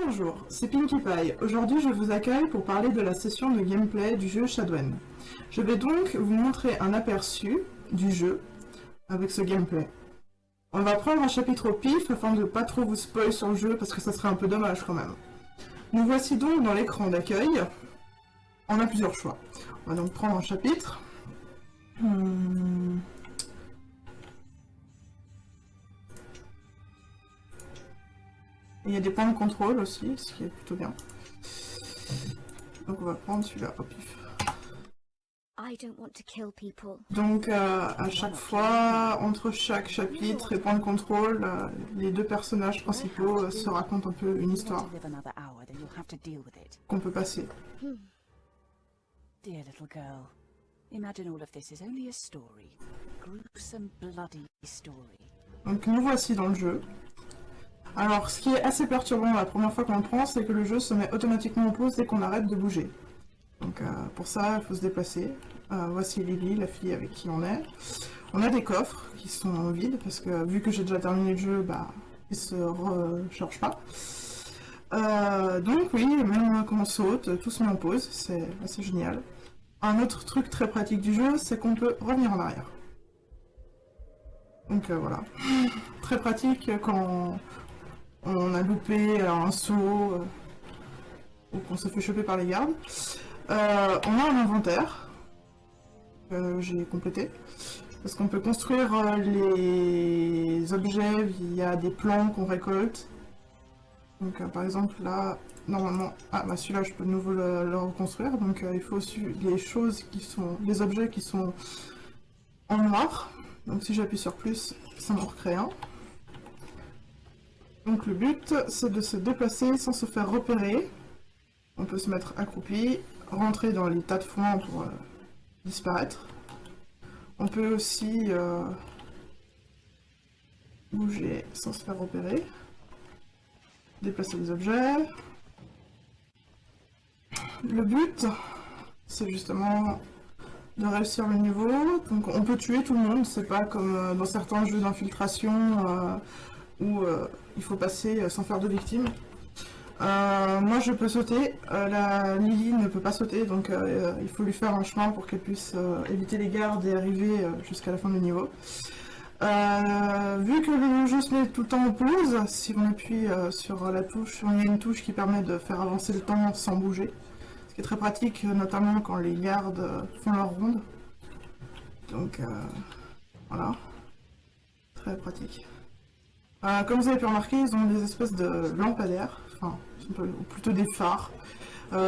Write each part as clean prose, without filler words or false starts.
Bonjour, c'est Pinkie Pie. Aujourd'hui, je vous accueille pour parler de la session de gameplay du jeu Shadwen. Je vais donc vous montrer un aperçu du jeu avec ce gameplay. On va prendre un chapitre au pif afin de pas trop vous spoil sur le jeu parce que ça serait un peu dommage quand même. Nous voici donc dans l'écran d'accueil. On a plusieurs choix. On va donc prendre un chapitre. Il y a des points de contrôle aussi, ce qui est plutôt bien. Donc on va prendre celui-là au pif. Donc à chaque fois, entre chaque chapitre et point de contrôle, les deux personnages principaux se racontent un peu une histoire qu'on peut passer. Dear little girl, imagine all of this is only a story. Gruesome, bloody story. Donc nous voici dans le jeu. Alors ce qui est assez perturbant la première fois qu'on le prend, c'est que le jeu se met automatiquement en pause dès qu'on arrête de bouger. Donc pour ça, il faut se déplacer. Voici Lily, la fille avec qui on est. On a des coffres qui sont vides, parce que vu que j'ai déjà terminé le jeu, bah, ils se rechargent pas. Donc oui, même quand on saute, tout se met en pause, c'est assez génial. Un autre truc très pratique du jeu, c'est qu'on peut revenir en arrière. Donc voilà. Très pratique quand on a loupé un saut ou qu'on se fait choper par les gardes. On a un inventaire que j'ai complété parce qu'on peut construire les objets via des plans qu'on récolte. Donc par exemple là, normalement, bah celui-là je peux de nouveau le reconstruire. Donc il faut aussi les objets qui sont en noir. Donc si j'appuie sur plus, ça m'en recrée un. Donc le but, c'est de se déplacer sans se faire repérer. On peut se mettre accroupi, rentrer dans les tas de foin pour disparaître. On peut aussi bouger sans se faire repérer. Déplacer les objets. Le but, c'est justement de réussir le niveau. Donc on peut tuer tout le monde, c'est pas comme dans certains jeux d'infiltration où il faut passer sans faire de victimes. Moi je peux sauter, la Lily ne peut pas sauter, donc il faut lui faire un chemin pour qu'elle puisse éviter les gardes et arriver jusqu'à la fin du niveau. Vu que le jeu se met tout le temps en pause, si on appuie sur la touche, il y a une touche qui permet de faire avancer le temps sans bouger. Ce qui est très pratique, notamment quand les gardes font leur ronde. Donc voilà, très pratique. Comme vous avez pu remarquer, ils ont des espèces de lampadaires, enfin, ou plutôt des phares.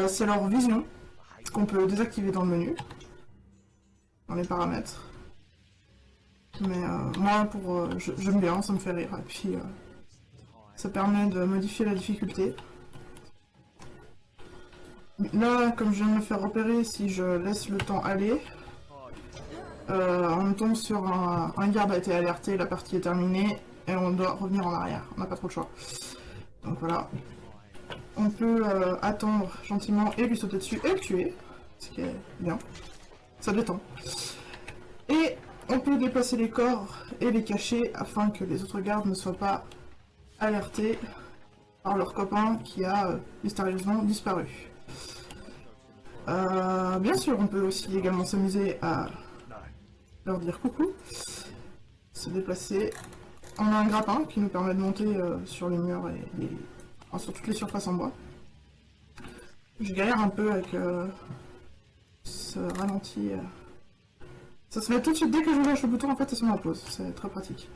C'est leur vision qu'on peut désactiver dans le menu, dans les paramètres. Mais moi, j'aime bien, ça me fait rire. Et puis, ça permet de modifier la difficulté. Là, comme je viens de me faire repérer, si je laisse le temps aller, on tombe sur un garde a été alerté, la partie est terminée, et on doit revenir en arrière. On n'a pas trop le choix. Donc voilà. On peut attendre gentiment et lui sauter dessus et le tuer, ce qui est bien. Ça détend. Et on peut déplacer les corps et les cacher afin que les autres gardes ne soient pas alertés par leur copain qui a mystérieusement disparu. Bien sûr, on peut aussi également s'amuser à leur dire coucou, se déplacer. On a un grappin qui nous permet de monter sur les murs et sur toutes les surfaces en bois. Je galère un peu avec ce ralenti. Ça se met tout de suite, dès que je lâche le bouton, en fait, ça se met en pause. C'est très pratique.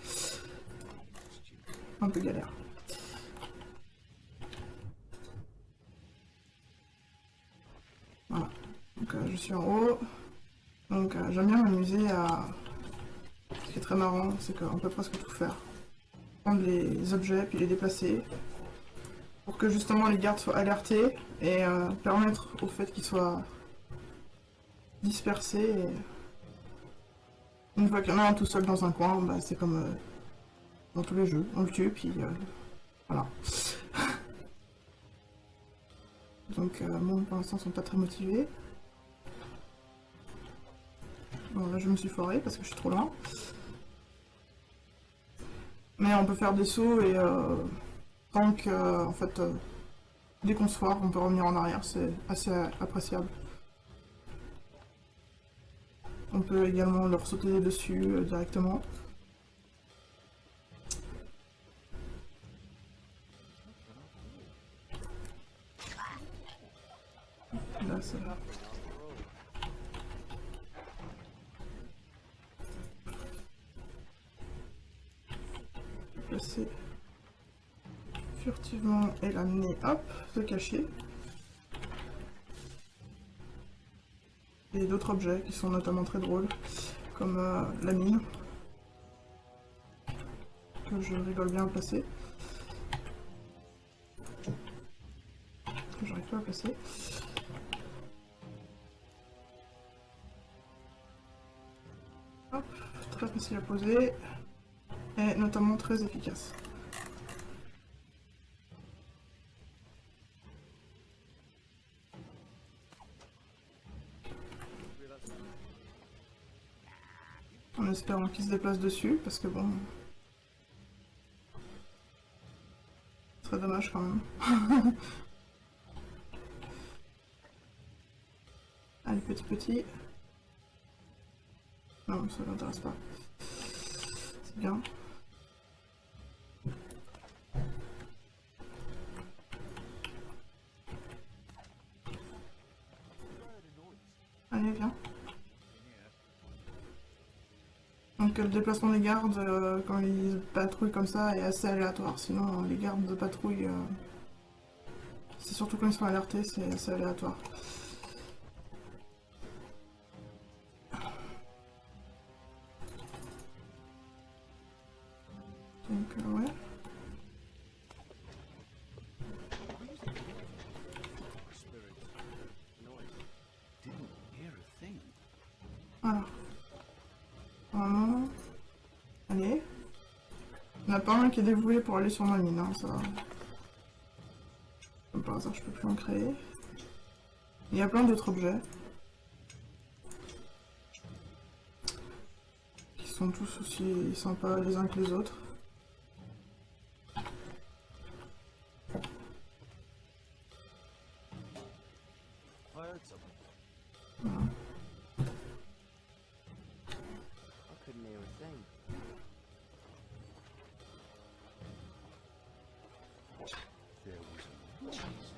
Un peu galère. Voilà. Donc je suis en haut. Donc j'aime bien m'amuser à... Ce qui est très marrant, c'est qu'on peut presque tout faire. Prendre les objets, puis les déplacer. Pour que justement les gardes soient alertés et permettre au fait qu'ils soient dispersés. Et... Une fois qu'il y en a un tout seul dans un coin, bah, c'est comme dans tous les jeux. On le tue, puis voilà. Donc bon, pour l'instant, ils sont pas très motivés. Bon, là, je me suis foiré parce que je suis trop loin. Mais on peut faire des sauts et tant que, en fait, dès qu'on se foire, on peut revenir en arrière, c'est assez appréciable. On peut également leur sauter dessus directement. Là, ça va. Placer furtivement et l'amener, hop, se cacher. Et d'autres objets qui sont notamment très drôles, comme la mine, que je rigole bien à placer. Que j'arrive pas à placer. Hop, très facile à poser, et notamment très efficace. En espérant qu'il se déplace dessus, parce que bon... Très dommage quand même. Allez, petit. Non, ça m'intéresse pas. C'est bien. Allez, viens. Donc le déplacement des gardes, quand ils patrouillent comme ça, est assez aléatoire. Sinon, les gardes de patrouille, c'est surtout quand ils sont alertés, c'est assez aléatoire. Donc ouais. Voilà. Vraiment. Allez. Il n'y en a pas un qui est dévoué pour aller sur ma mine, hein, ça. Comme par hasard, je peux plus en créer. Il y a plein d'autres objets. Qui sont tous aussi sympas les uns que les autres. Voilà.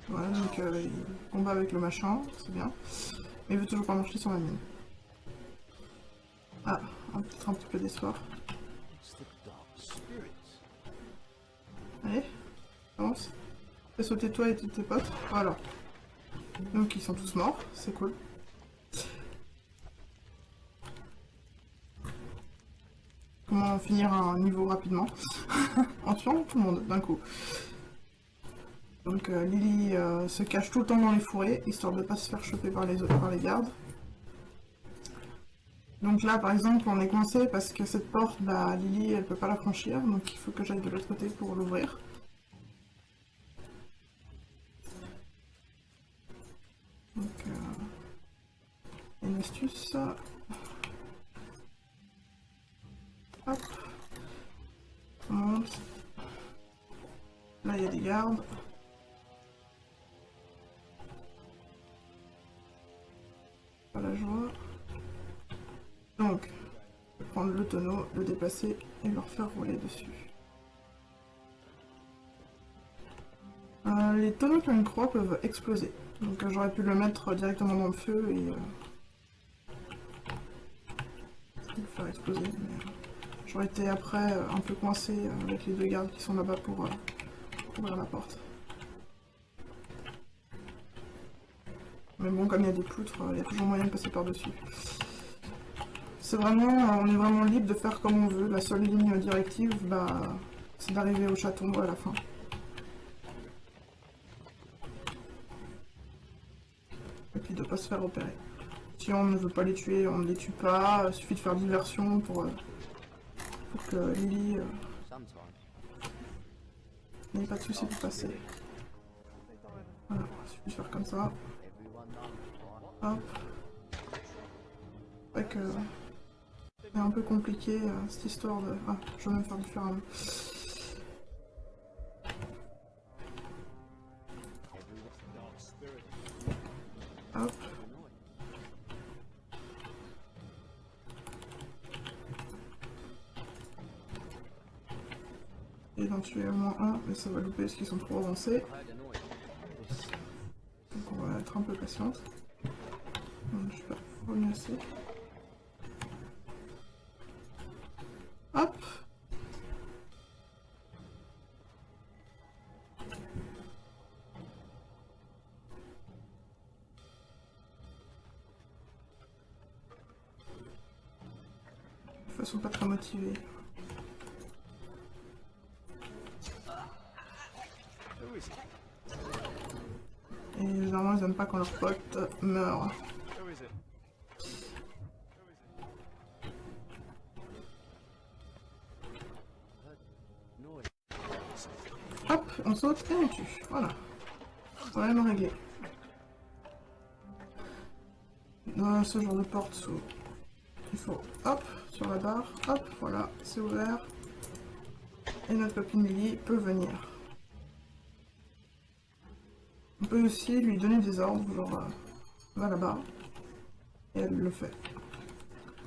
Voilà, donc il combat avec le machin, c'est bien. Mais il veut toujours pas marcher sur la mine. Ah, peut-être un petit peu d'espoir. Allez, avance. Fais sauter toi et tous tes potes. Voilà. Donc ils sont tous morts, c'est cool. Comment finir un niveau rapidement en tuant tout le monde d'un coup. Donc Lily se cache tout le temps dans les fourrés, histoire de ne pas se faire choper par les gardes. Donc là par exemple on est coincé parce que cette porte, bah Lily elle peut pas la franchir, donc il faut que j'aille de l'autre côté pour l'ouvrir. Donc une astuce. Hop. On monte. Là il y a des gardes. Pas la joie. Donc, je vais prendre le tonneau, le déplacer et leur faire rouler dessus. Les tonneaux qui ont une croix peuvent exploser. Donc j'aurais pu le mettre directement dans le feu et le faire exploser. Mais j'aurais été après un peu coincé avec les deux gardes qui sont là-bas pour ouvrir la porte. Mais bon, comme il y a des poutres, il y a toujours moyen de passer par-dessus. C'est vraiment, on est vraiment libre de faire comme on veut. La seule ligne directive, bah, c'est d'arriver au château à la fin. Et puis de pas se faire repérer. Si on ne veut pas les tuer, on ne les tue pas. Il suffit de faire diversion pour que Lily n'ait pas de soucis pour passer. Voilà, il suffit de faire comme ça. Hop. C'est vrai que c'est un peu compliqué cette histoire de... Ah, je vais même faire différemment. Et d'en tuer au moins un, mais ça va louper parce qu'ils sont trop avancés. Donc on va être un peu patiente. Je suis pas revenu assez. Hop! De toute façon, pas très motivés. Et généralement, ils aiment pas quand leur pote meurt. Hop, on saute et on tue. Voilà. Problème réglé. Dans ce genre de porte s'ouvre. Il faut hop, sur la barre, hop, voilà, c'est ouvert. Et notre copine Lily peut venir. On peut aussi lui donner des ordres, genre va là-bas. Et elle le fait.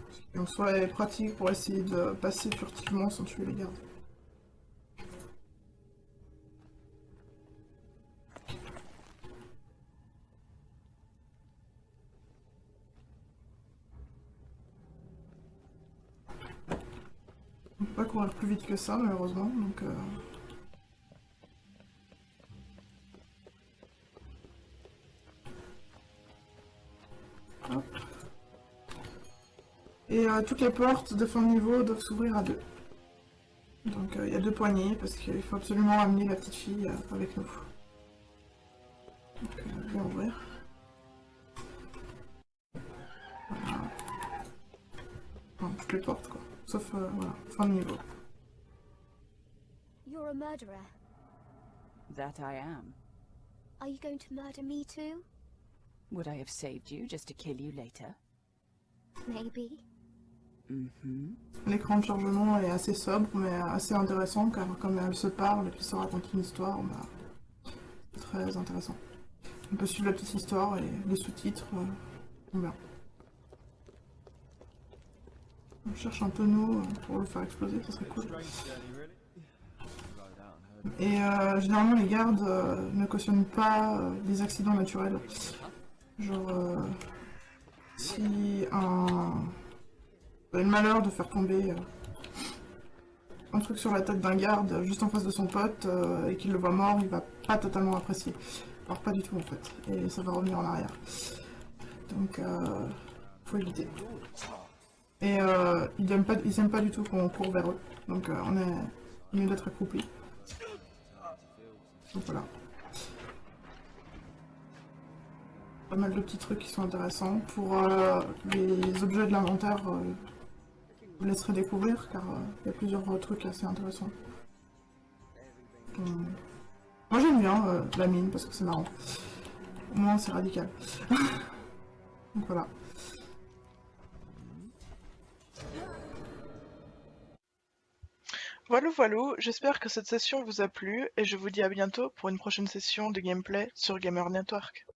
Ce qui en soi est pratique pour essayer de passer furtivement sans tuer les gardes. On peut pas courir plus vite que ça malheureusement, donc hop. Et toutes les portes de fin de niveau doivent s'ouvrir à deux. Donc il y a deux poignées parce qu'il faut absolument amener la petite fille avec nous. Donc je vais ouvrir. Voilà. Enfin, toutes les portes quoi. Sauf voilà, fin de niveau. You're a murderer. That I am. Are you going to murder me too? Would I have saved you just to kill you later? Maybe. L'écran de chargement est assez sobre mais assez intéressant car comme elle se parle et puis ça raconte une histoire, bah, c'est très intéressant. On peut suivre la petite histoire et les sous-titres sont bien. On cherche un tonneau pour le faire exploser, ça serait cool. Et généralement les gardes ne cautionnent pas les accidents naturels. Genre si vous avez le malheur de faire tomber un truc sur la tête d'un garde juste en face de son pote et qu'il le voit mort, il va pas totalement apprécier. Alors pas du tout en fait, et ça va revenir en arrière. Donc faut éviter. Et ils aiment pas du tout qu'on court vers eux, donc on est mieux d'être accroupi. Donc voilà. Pas mal de petits trucs qui sont intéressants. Pour les objets de l'inventaire, je vous laisserai découvrir car il y a plusieurs trucs assez intéressants. Moi j'aime bien la mine parce que c'est marrant. Au moins c'est radical. Donc voilà. Voilà, voilà, j'espère que cette session vous a plu et je vous dis à bientôt pour une prochaine session de gameplay sur Gamer Network.